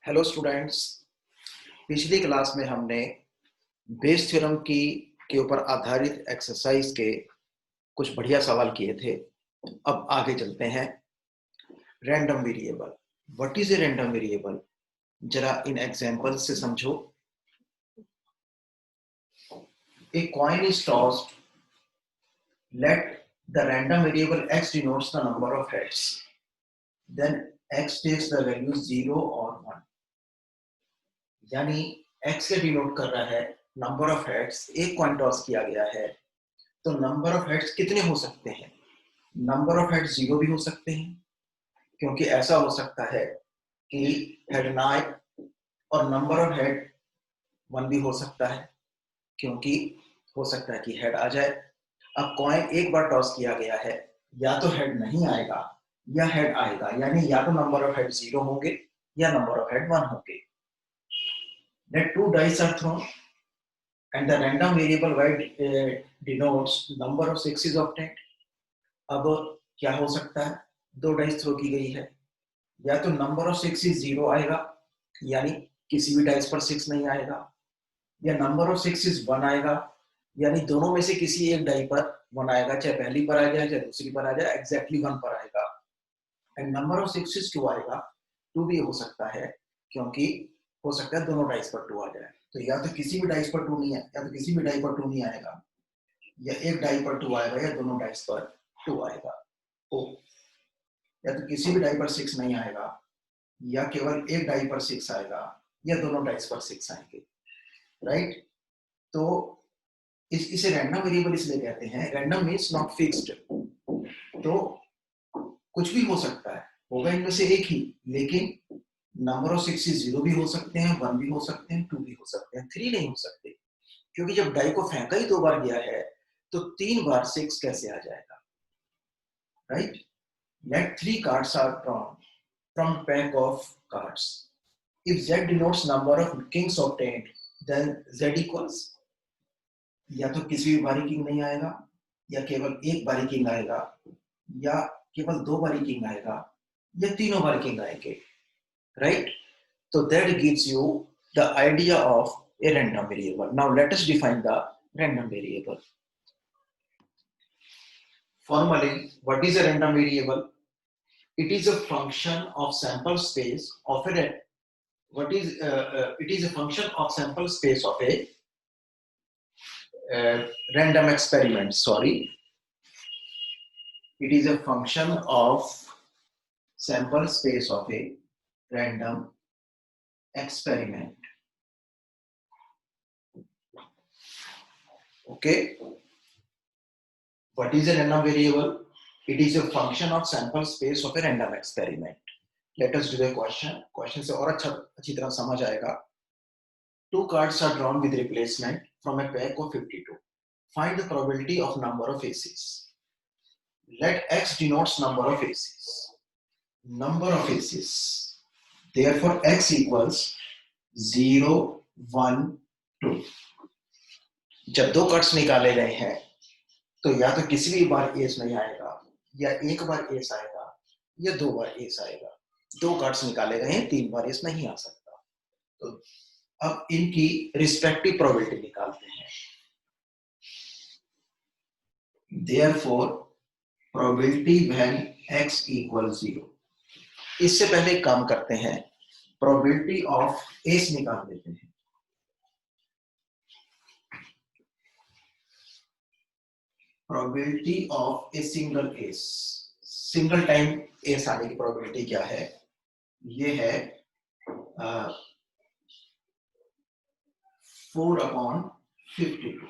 Hello students. पिछली class में हमने बेस थ्योरम की के ऊपर आधारित एक्सरसाइज के कुछ बढ़िया सवाल किए थे। अब आगे चलते हैं। Random variable, what is a random variable, जरा इन एग्जांपल से समझो। A coin is tossed, let the random variable x denotes the number of heads, then x takes the value 0 or 1। यानी x के डिनोट कर रहा है नंबर ऑफ हेड्स। एक कॉइन टॉस किया गया है तो नंबर ऑफ हेड्स कितने हो सकते हैं? नंबर ऑफ हेड्स 0 भी हो सकते हैं, क्योंकि ऐसा हो सकता है कि हेड ना आए, और नंबर ऑफ हेड 1 भी हो सकता है, क्योंकि हो सकता है कि हेड आ जाए। अब कॉइन एक बार टॉस किया गया है, या तो हेड नहीं आएगा या हेड आएगा, यानी या तो नंबर ऑफ हेड 0 होंगे या नंबर ऑफ हेड 1 होंगे। Let two dice are thrown and the random variable y denotes number of sixes obtained। अब क्या हो सकता है? दो डाइस थ्रो की गई है, या तो नंबर ऑफ सिक्सेस 0 आएगा, यानी किसी भी डाइस पर 6 नहीं आएगा, या नंबर ऑफ सिक्सेस 1 आएगा, यानी दोनों में से किसी एक डाई पर 1 आएगा, चाहे पहली पर आ जाए चाहे दूसरी पर आ जाए, एग्जैक्टली 1 पर आएगा। एंड नंबर ऑफ सिक्सेस 2 आएगा। 2 भी हो सकता है, क्योंकि हो सकता है दोनों डाइस पर 2 आ जाए। तो या तो किसी भी डाइस पर 2 नहीं है, या तो किसी भी डाई पर 2 नहीं आएगा, या एक डाई पर 2 आएगा, या दोनों डाइस पर 2 आएगा। ओ, या तो किसी भी डाई पर 6 नहीं आएगा, या केवल एक डाई पर 6 आएगा, या दोनों डाइस पर 6 आएंगे। राइट? तो इसे रैंडम वेरिएबल इसलिए कहते हैं। Random means not fixed. तो कुछ भी हो सकता है, होगा इनमें से एक ही, लेकिन नंबर ऑफ सिक्सेस 0 भी हो सकते हैं, 1 भी हो सकते हैं, 2 भी हो सकते हैं, 3 नहीं हो सकते, क्योंकि जब डाई को फेंका ही 2 बार गया है तो 3 बार 6 कैसे आ जाएगा? Right? Let 3 cards are drawn from pack of cards. If Z denotes number of kings obtained, then Z equals, या तो किसी भी बारी किंग नहीं आएगा, या केवल एक बारी किंग आएगा, या केवल 2 बारी किंग आएगा, या तीनों बारी किंग आएंगे। Right? So that gives you the idea of a random variable. Now let us define the random variable. Formally, what is a random variable? It is a function of sample space of a it is a function of sample space of a random experiment. Sorry, it is a function of sample space of a random experiment. Okay. What is a random variable? It is a function of sample space of a random experiment. Let us do the question. Question से और अच्छी तरह समझ आएगा. 2 cards are drawn with replacement from a pack of 52. Find the probability of number of aces. Let x denotes number of aces. Number of aces. Therefore, x equals 0, 1, 2. जब दो cards निकाले गए हैं तो या तो किसी भी बार एस नहीं आएगा, या एक बार एस आएगा, या 2 बार एस आएगा। 2 कार्ड्स निकाले गए हैं, 3 बार एस नहीं आ सकता। तो अब इनकी रिस्पेक्टिव प्रोबेबिलिटी निकालते हैं। Therefore, probability when x equals 0। इससे पहले एक काम करते हैं, प्रोबेबिलिटी ऑफ एस निकाल देते हैं। Probability of a single S, single time S आने की प्रोबेबिलिटी क्या है? ये है 4/52।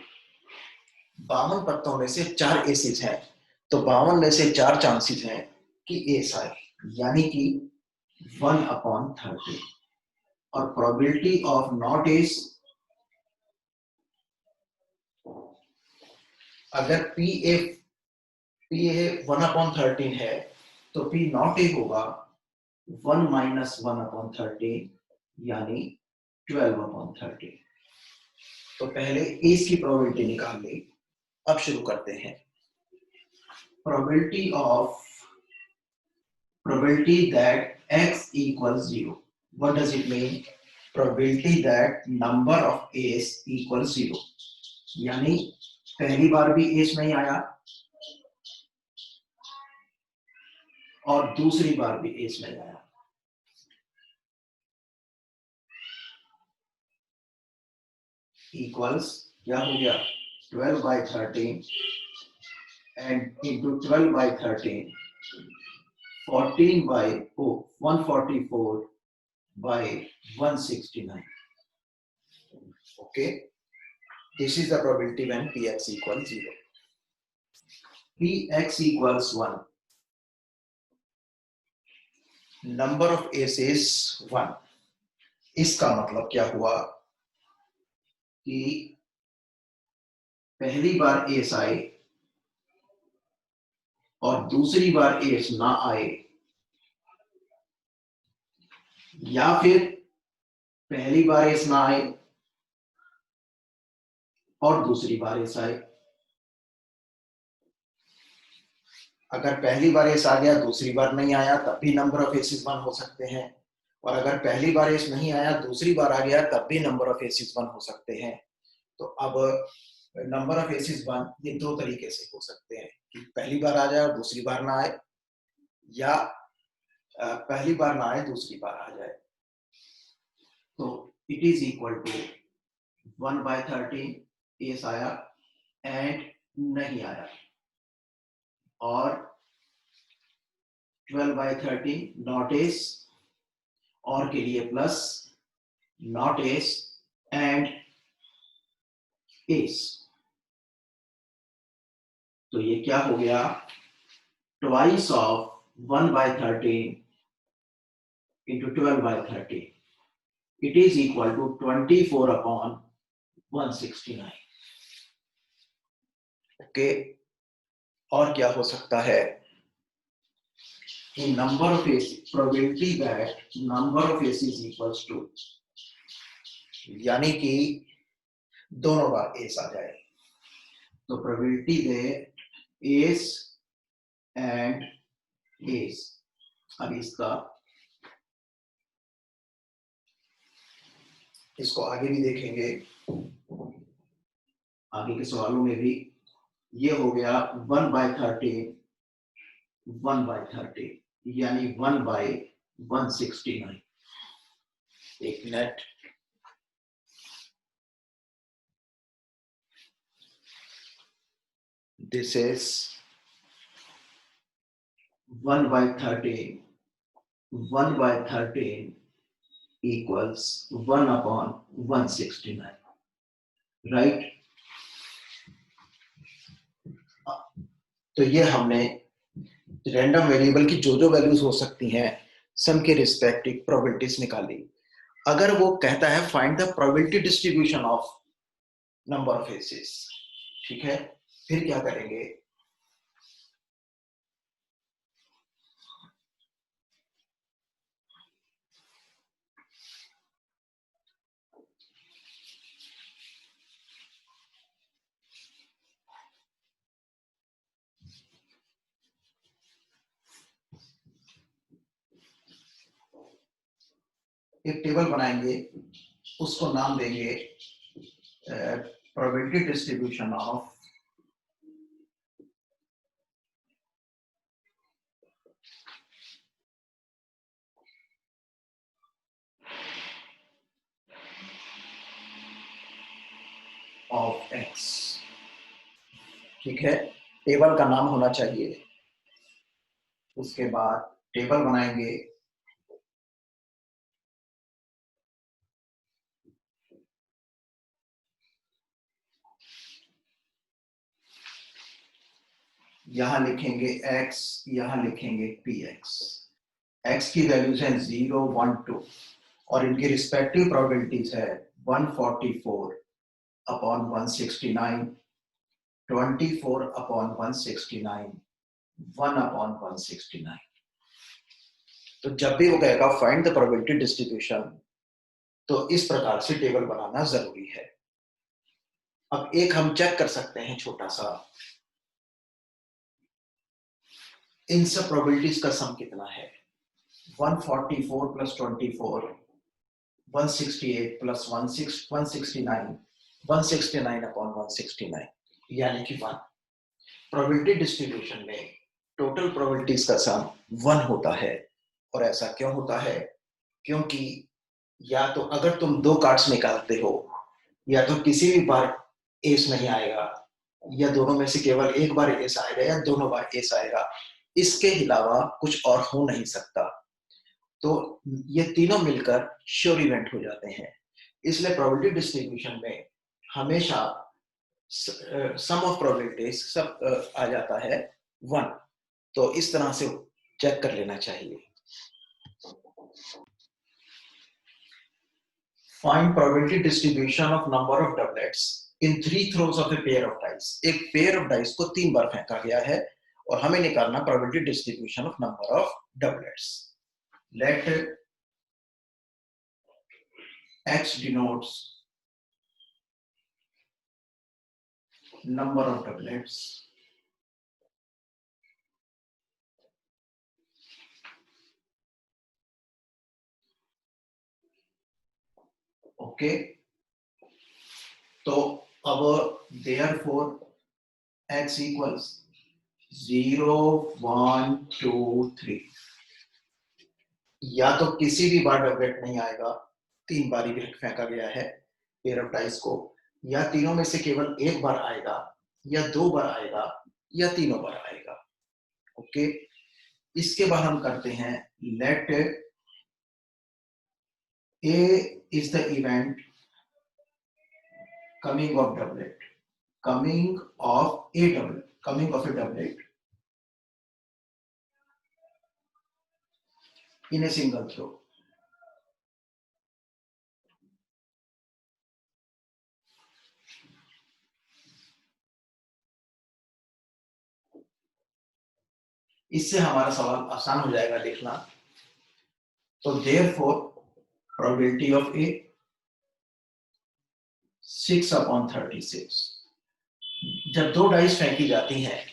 52 पत्तों में से 4 एसेस हैं, तो 52 में से 4 चांसेस हैं कि एस आए, यानी कि 1/30। और प्रोबेबिलिटी ऑफ नॉट एस, अगर पी ए 1/13 है तो पी नॉट ए होगा 1 - 1/13, यानी 12/13। तो पहले एस की प्रोबेबिलिटी निकाल ली। अब शुरू करते हैं। Probability that x equals 0। What does it mean? Probability that number of A's equals 0. यानी पहली बार भी A's नहीं आया और दूसरी बार भी A's नहीं आया. Equals क्या हो गया? 12/13 and into 12/13, 144 by 169. Okay, this is the probability when Px equals 0. Px equals 1. Number of A's is 1. इसका मतलब क्या हुआ कि पहली बार A's आए और दूसरी बार A's ना आए, या फिर पहली बार A's ना आए और दूसरी बार A's आए. अगर पहली बार A's आ गया दूसरी बार नहीं आया तब भी नंबर ऑफ एसेस 1 हो सकते हैं, और अगर पहली बार A's नहीं आया दूसरी बार आ गया तब भी नंबर ऑफ एसेस 1 हो सकते हैं. तो अब नंबर ऑफ एसेस 1 ये दो तरीके से हो सकते हैं कि पहली बार आ जाए और दूसरी बार ना आए, या पहली बार ना आए दूसरी बार आ जाए. तो it is equal to 1/13 A's आया एंड नहीं आया, और 12/13 नॉट A's, और के लिए plus not A's and A's. तो ये क्या हो गया? Twice of 1/13 into 12/13. It is equal to 24/169. Okay, और क्या हो सकता है कि number of ace, probability that number of ace is equals to, यानी कि दोनों बार एस आ जाए. तो प्रोबेबिलिटी दे एस एंड एस. अब इसको आगे भी देखेंगे, आगे के सवालों में भी. ये हो गया 1/13 यानी 1/169. एक minute, this is 1/13 equals 1/169, right? तो ये हमने रैंडम वेरिएबल की जो वैल्यूज हो सकती हैं सम के रिस्पेक्टिव प्रोबेबिलिटीज निकाली. अगर वो कहता है find the probability distribution of number of aces, ठीक है, फिर क्या करेंगे? एक टेबल बनाएंगे, उसको नाम देंगे प्रोबेबिलिटी डिस्ट्रीब्यूशन ऑफ x. ठीक है, टेबल का नाम होना चाहिए. उसके बाद टेबल बनाएंगे, यहां लिखेंगे x, यहां लिखेंगे px. x की वैल्यूज हैं 0, 1, 2 और इनकी रिस्पेक्टिव प्रोबेबिलिटीज है 144/169, 24/169, 1/169. तो जब भी वो कहेगा फाइंड द प्रोबेबिलिटी डिस्ट्रीब्यूशन, तो इस प्रकार से टेबल बनाना जरूरी है. अब एक हम चेक कर सकते हैं छोटा सा, इन सब प्रोबेबिलिटीज का सम कितना है? 144 + 24 168 प्लस 169 169 अपॉन 169 यानी कि 1। प्रोबेबिलिटी डिस्ट्रीब्यूशन में टोटल प्रोबेबिलिटीज का सम 1 होता है। और ऐसा क्यों होता है? क्योंकि या तो अगर तुम 2 कार्ड्स निकालते हो या तो किसी भी बार एस नहीं आएगा, या दोनों में से केवल एक बार एस आएगा, या दोनों बार एस आएगा। इसके अलावा कुछ और हो नहीं सकता। तो ये तीनों मिलकर श्योर इवेंट हो जाते हैं। इसलिए प्रोबेबिलिटी डिस्ट्रीब्यूशन में हमेशा सम ऑफ प्रोबेबिलिटीज सब आ जाता है 1। तो इस तरह से चेक कर लेना चाहिए। Find probability distribution of number of doublets in 3 throws of a pair of dice। एक पेयर ऑफ डाइस को 3 बार फेंका गया है और हमें निकालना probability distribution of number of doublets। Let x denotes number of doublets okay। तो अब therefore x equals 0 1 2 3। या तो किसी भी बार डबलेट नहीं आएगा, 3 बार ही फेंका गया है पेयर ऑफ डाइस को, या तीनों में से केवल एक बार आएगा, या 2 बार आएगा, या तीनों बार आएगा। ओके, इसके बाद हम करते हैं let a is the event coming of doublet, coming of a doublet, coming of a doublet in a single throw. इससे हमारा सवाल आसान हो जाएगा लिखना। तो देयरफॉर प्रोबेबिलिटी ऑफ ए 6/36। जब 2 डाइस फेंकी जाती हैं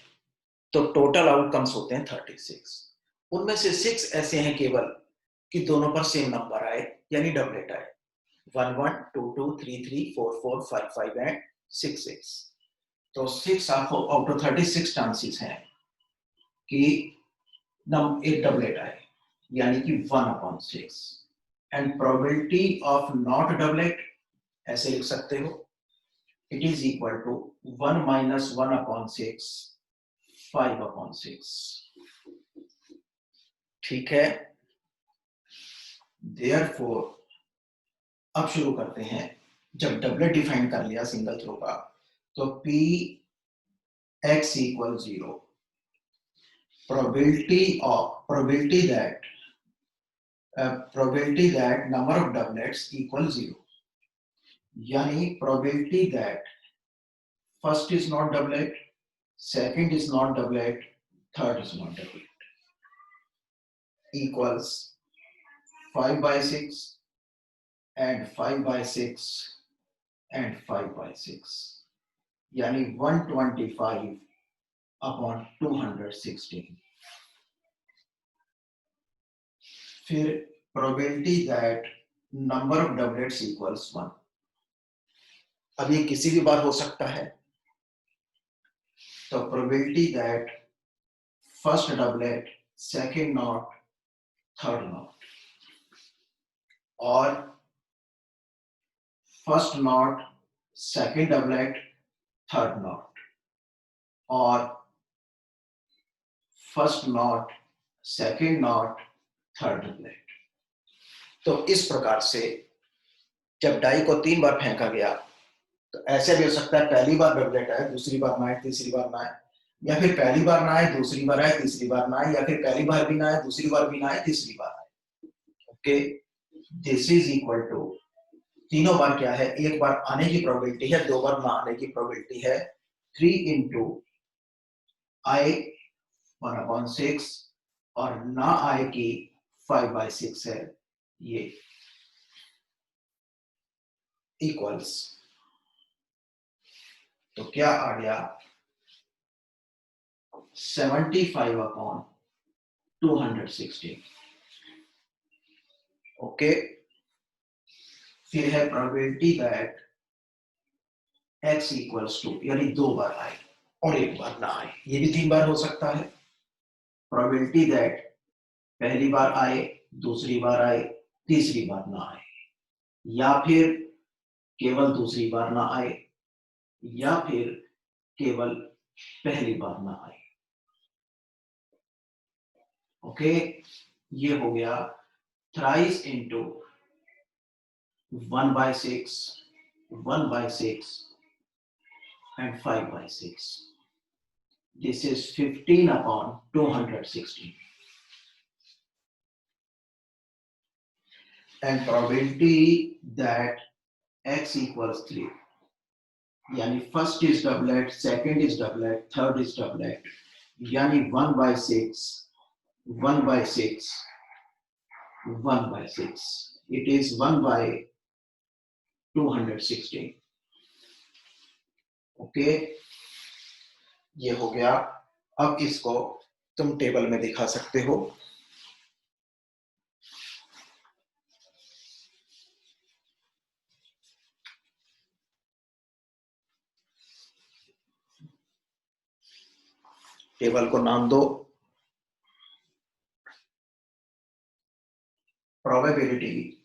तो टोटल आउटकम्स होते हैं 36। उनमें से 6 ऐसे हैं केवल कि दोनों पर सेम नंबर आए, यानी डबलेट आए। 1 1 2 2 3 3 4 4 5 5 एंड 6 6। तो 6 आउट ऑफ 36 चांसेस हैं कि एक डबलेट आए, यानी कि 1/6। And probability of not doublet ऐसे लिख सकते हो, इट इज इक्वल टू 1 - 1/6 5/6। ठीक है, देयरफॉर अब शुरू करते हैं। जब डबलेट डिफाइन कर लिया सिंगल थ्रो का, तो P x equal 0, probability that number of doublets equal 0, यानी probability that first is not doublet, second is not doublet, third is not doublet equals 5/6 and 5/6 and 5/6, यानी 125/216। फिर probability that number of doublets equals 1। अब ये किसी भी बार हो सकता है, तो probability that first doublet, second not, third not, और first not, second doublet, third not, और first not, second not, third doublet. तो इस प्रकार से जब डाई को 3 बार फेंका गया, तो ऐसे भी हो सकता है पहली बार डबलेट आए, दूसरी बार ना आए, तीसरी बार ना आए, या फिर पहली बार ना आए, दूसरी बार आए, तीसरी बार ना आए, या फिर पहली बार भी ना आए, दूसरी बार भी ना आए, तीसरी बार आए। Okay, this is equal to, तीनों बार क्या है, एक बार आने की प्रोबेबिलिटी है, 2 बार ना आने की प्रोबेबिलिटी है, 3 × I 1/6, और ना आए की 5/6 है, ये इक्वल्स, तो क्या आ गया 75/216। ओके, फिर है probability that x equals to, यानी 2 बार आए और 1 बार ना आए, ये भी 3 बार हो सकता है। प्रोबेबिलिटी दैट पहली बार आए, दूसरी बार आए, तीसरी बार ना आए, या फिर केवल दूसरी बार ना आए, या फिर केवल पहली बार ना आए। ओके, ये हो गया thrice into 1/6, 1/6 and 5/6. This is 15 upon 216. And probability that x equals 3, यानी first is doublet, second is doublet, third is doublet, यानी 1/6, 1/6, 1/6. It is 1/216. ओके, ये हो गया। अब इसको तुम टेबल में दिखा सकते हो। टेबल को नाम दो probability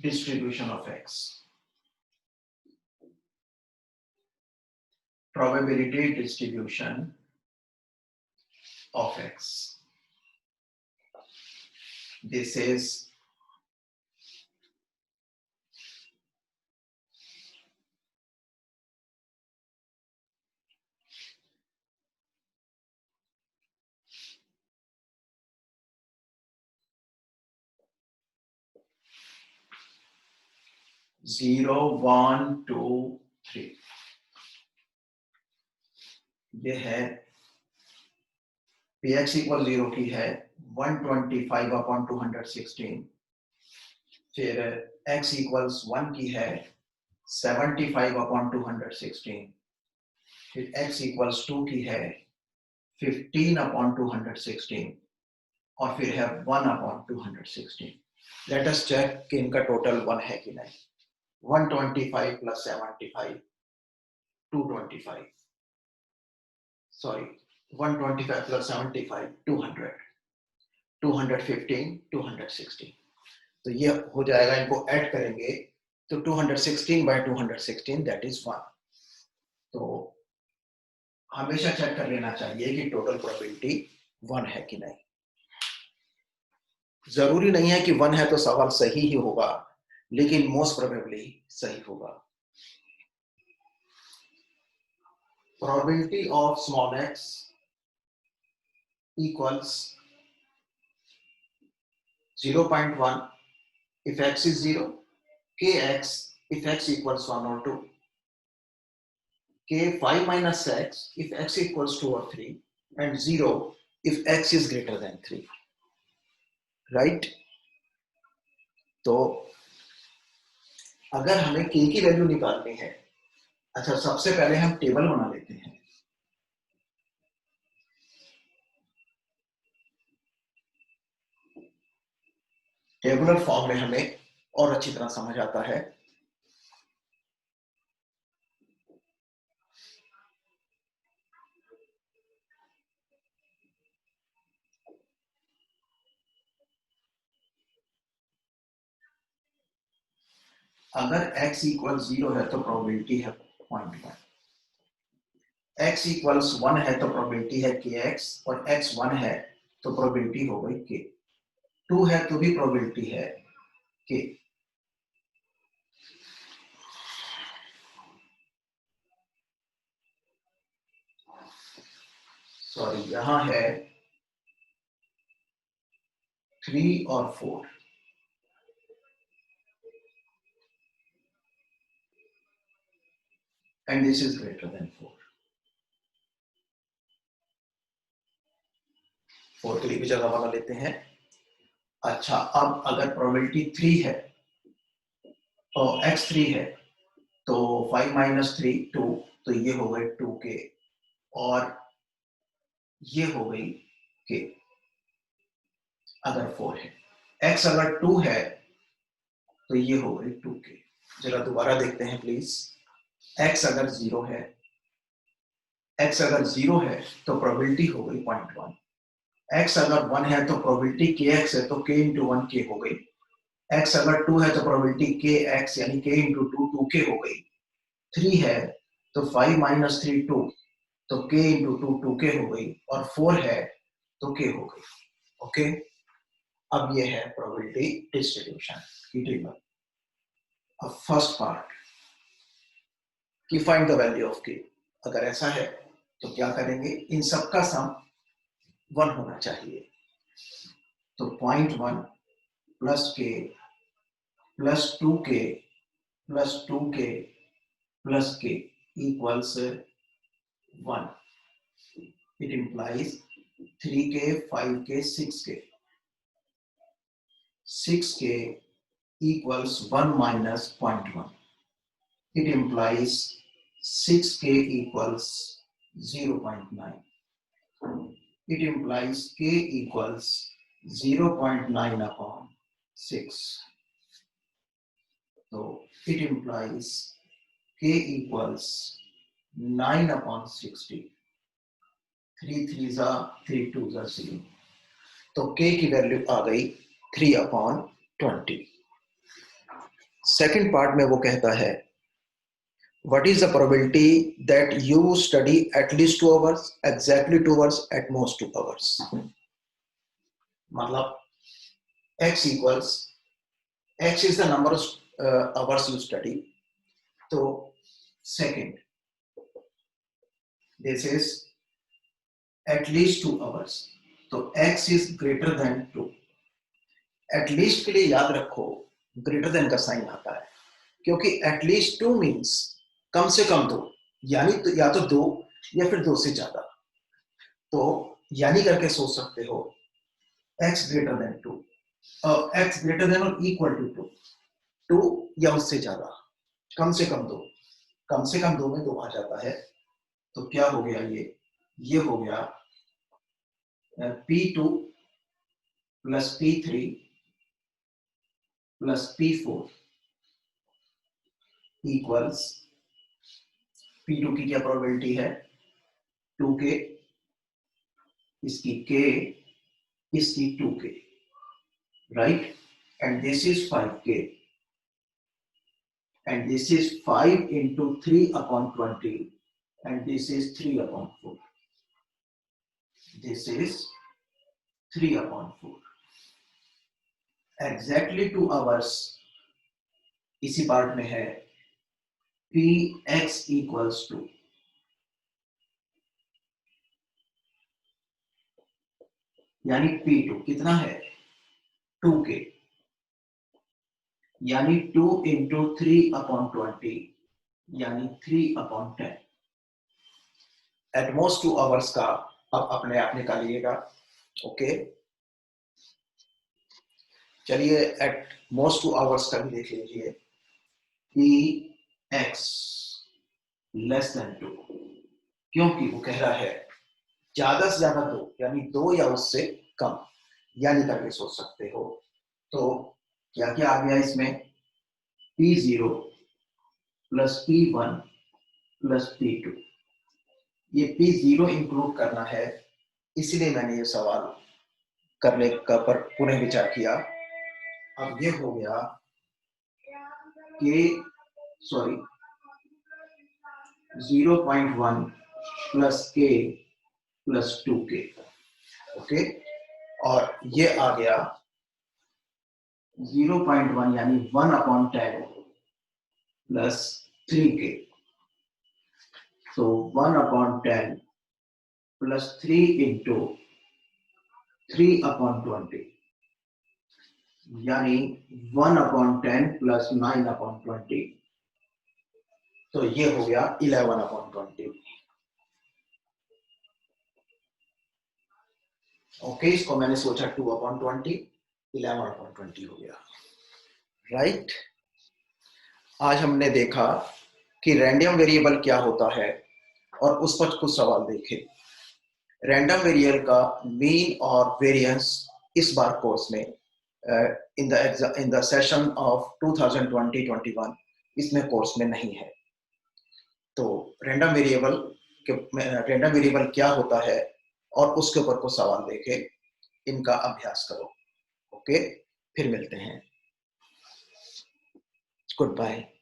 distribution of x, probability distribution of x. This is zero, one, two, three. ये है px इक्वल 0 की है 125 अपॉन 216, फिर x इक्वल्स 1 की है 75 अपॉन 216, फिर x इक्वल्स 2 की है 15 अपॉन 216 और फिर है 1 अपॉन 216। लेट अस चेक कि इनका टोटल 1 है कि नहीं। 125 प्लस 75 225, सॉरी 125 प्लस 75 200, 215 216, तो ये हो जाएगा। इनको ऐड करेंगे तो 216 बाय 216 दैट इज 1। तो हमेशा चेक कर लेना चाहिए कि टोटल प्रोबेबिलिटी 1 है कि नहीं। जरूरी नहीं है कि 1 है तो सवाल सही ही होगा, लेकिन मोस्ट प्रोबेबली सही होगा। Probability of small x equals 0.1 if x is 0, kx if x equals 1 or 2, k 5 minus x if x equals 2 or 3, and 0 if x is greater than 3, right? तो अगर हमें k की वैल्यू निकालनी है, अच्छा सबसे पहले हम टेबल बना लेते हैं। टेबुलर फॉर्म में हमें और अच्छी तरह समझ आता है। अगर x इक्वल 0 है तो प्रोबेबिलिटी है 0.1, x इक्वल्स 1 है तो प्रोबेबिलिटी है kx, और x 1 है तो प्रोबेबिलिटी हो गई k, 2 है तो भी प्रोबेबिलिटी है k। सॉरी, यहां है 3 और 4, and this is greater than 4। 4 के लिए भी जगह बना लेते हैं। अच्छा, अब अगर प्रोबेबिलिटी 3 है तो x 3 है तो 5 माइनस 3 2, तो ये हो गए 2k, और ये हो गई k अगर 4 है। x अगर 2 है तो ये हो गई 2k। जरा दोबारा देखते हैं प्लीज। x अगर 0 है, x अगर 0 है तो प्रोबेबिलिटी हो गई 0.1। x अगर 1 है तो प्रोबेबिलिटी kx है तो k इंटू 1 k हो गई। x अगर 2 है तो प्रोबेबिलिटी kx यानी k इंटू 2 2k हो गई। 3 है तो 5 माइनस 3 2 तो k इंटू 2 2k हो गई। और 4 है तो k हो गई। ओके, अब ये है प्रोबेबिलिटी डिस्ट्रीब्यूशन की टेबल। अब फर्स्ट पार्ट कि find the value of k। अगर ऐसा है तो क्या करेंगे, इन सबका सम 1 होना चाहिए। तो 0.1 plus k plus 2k plus 2k plus k equals 1. It implies 3k, 5k, 6k. 6k equals 1 minus 0.1. It implies 6k equals 0.9. It implies k equals 0.9 upon 6. So it implies k equals 9 upon 60. 3 3s are 3 2s are 0. तो k की value आ गई 3 upon 20। Second part में वो कहता है what is the probability that you study at least 2 hours, exactly 2 hours, at most 2 hours। मतलब x equals x is the number of hours you study। तो second this is at least 2 hours, तो x is greater than 2। at least के लिए याद रखो greater than का sign आता है, क्योंकि at least 2 means कम से कम 2, यानी तो या तो 2 या फिर 2 से ज्यादा। तो यानी करके सोच सकते हो x greater than 2, x greater than or equal to 2, 2 या उससे ज्यादा, कम से कम 2, कम से कम 2 में 2 आ जाता है। तो क्या हो गया, ये हो गया P2 plus P3 plus P4 equals P2 की क्या प्रोबेबिलिटी है 2k, इसकी k, इसकी 2k, right? And this is 5k, and this is 5 into 3 upon 20, and this is 3 upon 4. This is 3 upon 4. Exactly 2 hours इसी पार्ट में है Px equals to, यानी P2 कितना है 2k, यानी 2 into 3 upon 20, यानी 3 upon 10। एट मोस्ट 2 hours का अब अपने आप निकालिएगा। ओके, चलिए एट मोस्ट 2 hours का भी देख लीजिए। Px लेस देन 2, क्योंकि वो कह रहा है ज्यादा से ज्यादा 2, यानी 2 या उससे कम, यानी करके सोच सकते हो। तो क्या क्या आ गया इसमें, P0 plus P1 plus P2। ये P0 इंक्लूड करना है, इसलिए मैंने ये सवाल करने का पर पुनः विचार किया। अब ये हो गया K, sorry 0.1 plus K plus 2K। Okay, और ये आ गया 0.1 यानी 1 अपॉन 10 प्लस 3K। तो 1 अपॉन 10 प्लस 3 इंटू 3 अपॉन 20, यानी 1 अपॉन 10 प्लस 9 अपॉन 20। तो ये हो गया 11 अपॉन 20। ओके, इसको मैंने सोचा 2 अपॉन 20, 11 अपॉन 20 हो गया, राइट। आज हमने देखा कि रैंडम वेरिएबल क्या होता है और उस पर कुछ सवाल देखे। रैंडम वेरिएबल का मीन और वेरिएंस इस बार कोर्स में इन द सेशन ऑफ 2020-21 इसमें कोर्स में नहीं है। तो रैंडम वेरिएबल क्या होता है और उसके ऊपर कुछ सवाल देके इनका अभ्यास करो। ओके, फिर मिलते हैं। Good bye.